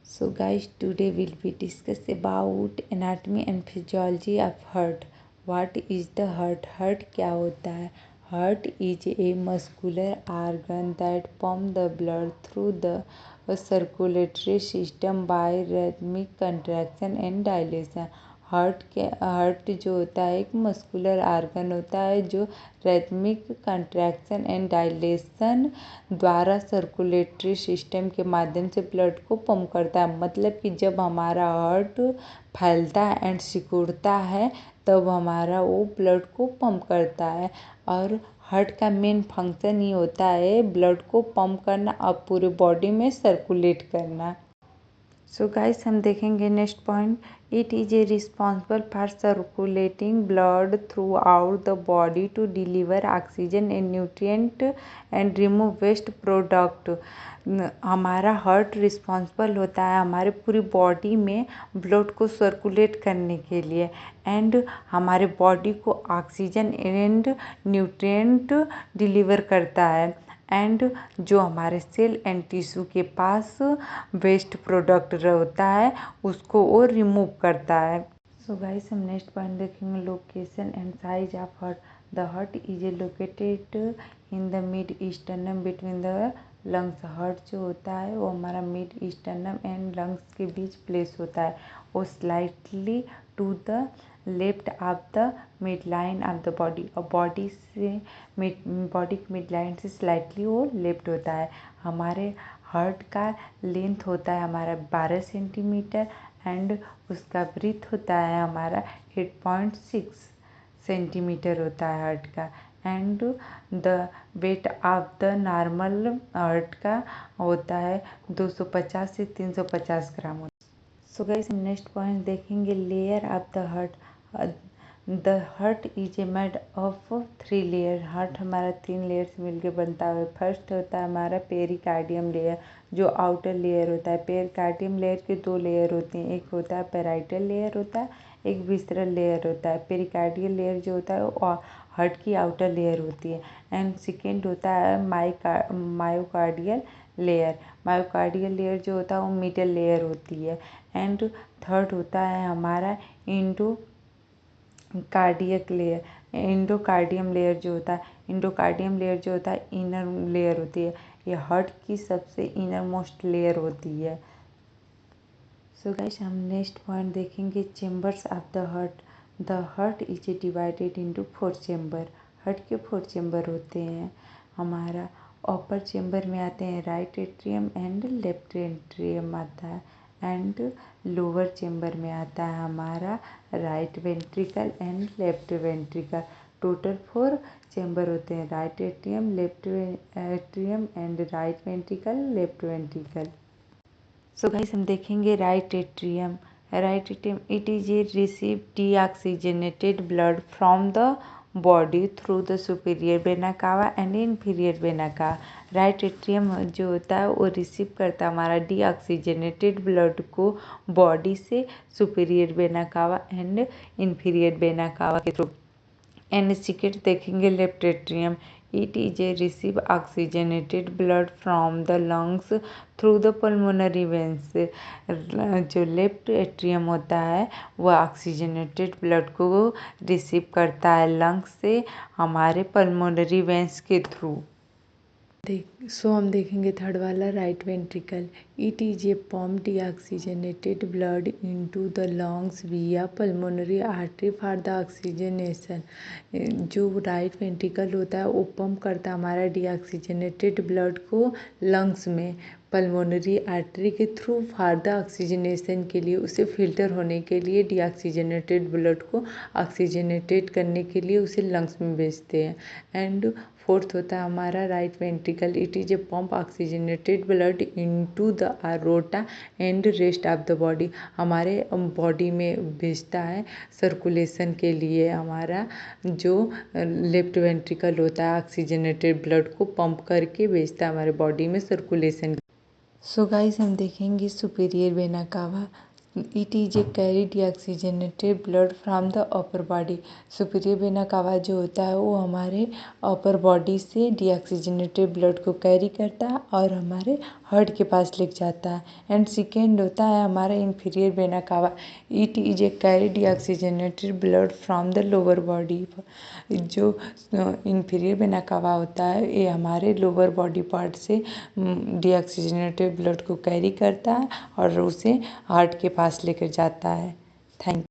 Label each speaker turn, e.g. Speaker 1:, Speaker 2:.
Speaker 1: So guys, today we'll be discuss about anatomy and physiology of heart. What is the heart? Heart क्या होता है? Heart is a muscular organ that pump the blood through the circulatory system by rhythmic contraction and dilation. Heart जो होता है एक muscular argon होता है जो रैथमिक कंट्रैक्शन एंड डायलेशन द्वारा सर्कुलेटरी सिस्टम के माध्यम से ब्लड को पंप करता है। मतलब कि जब हमारा हार्ट फैलता है एंड सिकुड़ता है तब हमारा वो ब्लड को पंप करता है। और हार्ट का मेन फंक्शन ही होता है ब्लड को पंप करना और पूरे बॉडी में सर्कुलेट करना। सो गाइस, हम देखेंगे next point. It is a responsible for circulating blood throughout the body to deliver oxygen and nutrient and remove waste product. हमारा हार्ट रिस्पॉन्सिबल होता है हमारे पूरी बॉडी में ब्लड को सर्कुलेट करने के लिए एंड हमारे बॉडी को ऑक्सीजन एंड न्यूट्रिएंट डिलीवर करता है एंड जो हमारे सेल एंड टिश्यू के पास वेस्ट प्रोडक्ट होता है उसको वो रिमूव करता है। सो गाइस, हम नेक्स्ट पॉइंट देखेंगे location and size of heart. The heart is located in the mid sternum between the lungs. Heart जो होता है वो हमारा मिड ईस्टर्नम एंड लंग्स के बीच प्लेस होता है। वो slightly to the left of the mid line of the body और बॉडी की मिड लाइन से स्लाइटली वो लेफ्ट होता है। हमारे हार्ट का लेंथ होता है हमारा 12 सेंटीमीटर एंड उसका ब्रीथ होता है हमारा 8.6 सेंटीमीटर होता है हार्ट का and the weight of the normal heart का होता है 250 से 350 ग्राम होता है। सो गाइस, हम नेक्स्ट पॉइंट देखेंगे layer of the heart. The heart is a made of 3 layer. Heart हमारा 3 लेयर से मिलकर बनता है। फर्स्ट होता है हमारा पेरिकार्डियम लेयर जो आउटर लेयर होता है। पेरिकार्डियम लेयर के 2 लेयर होते हैं, एक होता है पेराइटल लेयर होता है, एक विसरल लेयर होता है। पेरिकार्डियल लेयर जो होता है वो हार्ट की आउटर लेयर होती है एंड सेकेंड होता है मायोकार्डियल लेयर। मायोकार्डियल लेयर जो होता है वो मिडल लेयर होती है एंड थर्ड होता है हमारा इंडोकार्डियम लेयर जो होता है। इंडोकार्डियम लेयर जो होता है इनर लेयर होती है। ये हार्ट की सबसे इनर मोस्ट लेयर होती है। सो गाइस, हम नेक्स्ट पॉइंट देखेंगे chambers of the heart. The heart is divided into 4 chamber. Heart के 4 चेम्बर होते हैं। हमारा अपर चेम्बर में आते हैं right atrium and left atrium आता है एंड लोअर चेम्बर में आता है हमारा right ventricle and left ventricle. Total 4 chamber होते हैं right atrium, left atrium and right ventricle, left ventricle. So guys, हम देखेंगे right atrium. Right atrium it is A receive deoxygenated blood from the body through the superior vena cava and inferior vena cava. Right atrium जो होता है वो receive करता है हमारा deoxygenated blood को बॉडी से superior vena cava and inferior vena cava के थ्रू। एंड सेकेंड देखेंगे left atrium. It is A receive oxygenated blood from the lungs through the pulmonary veins. जो लेफ्ट एट्रियम होता है वह ऑक्सीजनेटेड ब्लड को receive करता है लंग्स से हमारे पल्मोनरी वेन्स के थ्रू। सो हम देखेंगे थर्ड वाला right ventricle. It is a pump deoxygenated blood into the lungs via pulmonary artery for the oxygenation. जो राइट वेंट्रिकल होता है वो पंप करता है हमारा डीऑक्सीजनेटेड ब्लड को लंग्स में पल्मोनरी आर्टरी के थ्रू फॉर द ऑक्सीजनेशन के लिए, उसे फिल्टर होने के लिए डीऑक्सीजनेटेड ब्लड को ऑक्सीजनेटेड करने के लिए उसे लंग्स में भेजते हैं। एंड फोर्थ होता है हमारा right ventricle. It is a pump oxygenated blood into the aorta and rest of the body. हमारे बॉडी में भेजता है सर्कुलेशन के लिए हमारा जो लेफ्ट वेंट्रिकल होता है ऑक्सीजनेटेड ब्लड को पंप करके भेजता है हमारे बॉडी में सर्कुलेशन। सो गाइस, हम देखेंगे superior vena cava. It is A carry deoxygenated blood from the upper body. Superior vena cava जो होता है वो हमारे अपर बॉडी से डीऑक्सीजनेटेड ब्लड को कैरी करता है और हमारे हार्ट के पास लेके जाता है। एंड सेकेंड होता है हमारा inferior vena cava. It is A carry deoxygenated blood from the lower body. जो इन्फीरियर वेना कावा होता है ये हमारे लोअर बॉडी पार्ट से डीऑक्सीजनेटेड ब्लड को कैरी करता है और उसे हार्ट के पास लेकर जाता है। थैंक